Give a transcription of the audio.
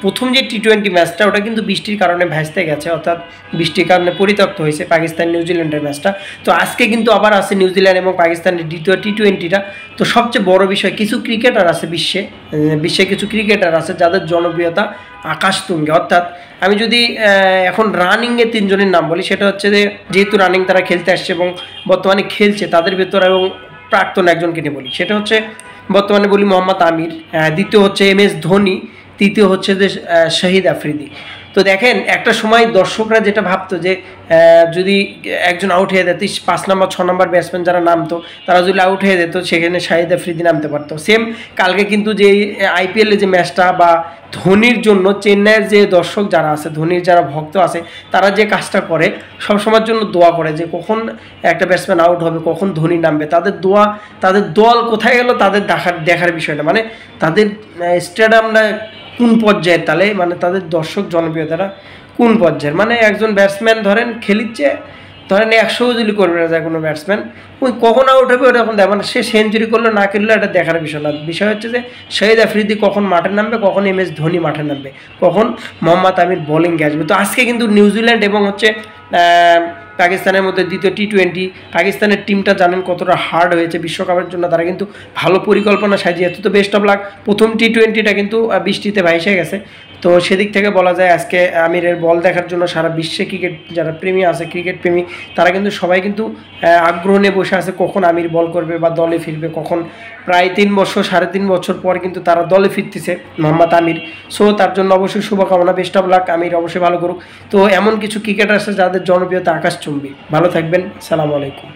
প্রথম যে টি-20 ম্যাচটা ওটা কিন্তু বৃষ্টির কারণে ভেস্তে গেছে, অর্থাৎ বৃষ্টির কারণে পরিত্যক্ত হয়েছে পাকিস্তান নিউজিল্যান্ডের ম্যাচটা। তো আজকে কিন্তু আবার আছে নিউজিল্যান্ড এবং পাকিস্তানের দ্বিতীয় টি-20টা। তো সবচেয়ে বড় বিষয়, কিছু ক্রিকেটার আছে বিশ্বে কিছু ক্রিকেটার আছে যাদের জনপ্রিয়তা আকাশতুঙ্গে। অর্থাৎ আমি যদি এখন রানিংয়ে 3 জনের নাম বলি, সেটা হচ্ছে যে যেহেতু রানিং তারা খেলতে আসছে এবং বর্তমানে খেলছে, তাদের ভেতরে এবং প্রাক্তন একজনকে নিয়ে বলি, সেটা হচ্ছে বর্তমানে বলি মোহাম্মদ আমির, দ্বিতীয় হচ্ছে MS ধোনি, তৃতীয় হচ্ছে যে শহীদ আফ্রিদি। তো দেখেন একটা সময় দর্শকরা যেটা ভাবতো যে যদি একজন আউট হয়ে যেত, 5 নম্বর 6 নম্বর ব্যাটসম্যান যারা নামতো তারা যদি আউট হয়ে যেত, সেখানে শাহিদ আফ্রিদি নামতে পারতো। সেম কালকে কিন্তু যে IPL-এ যে ম্যাচটা বা ধোনির জন্য চেন্নাইয়ের যে দর্শক যারা আছে, ধোনির যারা ভক্ত আছে, তারা যে কাজটা করে সবসময়ের জন্য দোয়া করে যে কখন একটা ব্যাটসম্যান আউট হবে, কখন ধোনি নামবে। তাদের দোয়া, তাদের দল কোথায় গেল তাদের দেখার বিষয় না, মানে তাদের স্টেডিয়ামটা কোন পর্যায়ের, তাহলে মানে তাদের দর্শক জনপ্রিয়তারা কোন পর্যায়ের। মানে একজন ব্যাটসম্যান ধরেন খেলিচ্ছে, ধরেন 100 যদি করবে না যায় কোনো ব্যাটসম্যান, ওই কখন আউট হবে ওটা এখন দেখ, মানে সে সেঞ্চুরি করলো না করলো এটা দেখার বিষয় না। বিষয় হচ্ছে যে শহীদ আফ্রিদি কখন মাঠে নামবে, কখন MS ধোনি মাঠে নামবে, কখন মোহাম্মদ আমির বোলিংয়ে আসবে। তো আজকে কিন্তু নিউজিল্যান্ড এবং হচ্ছে পাকিস্তানের মধ্যে দ্বিতীয় টি-20, পাকিস্তানের টিমটা জানেন কতটা হার্ড হয়েছে বিশ্বকাপের জন্য, তারা কিন্তু ভালো পরিকল্পনা সাজিয়েছে। তো বেস্ট অফ লাক। প্রথম টি-20টা কিন্তু বৃষ্টিতে ভাইসে গেছে, তো সেদিক থেকে বলা যায় আজকে আমিরের বল দেখার জন্য সারা বিশ্বে ক্রিকেট যারা প্রেমী আছে, ক্রিকেট প্রেমী, তারা কিন্তু সবাই কিন্তু আগ্রহ নিয়ে বসে আছে কখন আমির বল করবে বা দলে ফিরবে, কখন। প্রায় 3 বছর 3.5 বছর পর কিন্তু তারা দলে ফিরতেছে মোহাম্মদ আমির। সো তার জন্য অবশ্যই শুভকামনা, বেস্ট অফ লাক, আমির অবশ্যই ভালো করুক। তো এমন কিছু ক্রিকেটার আছে যাদের জনপ্রিয়তা আকাশচুম্বী। ভালো থাকবেন, সালামু আলাইকুম।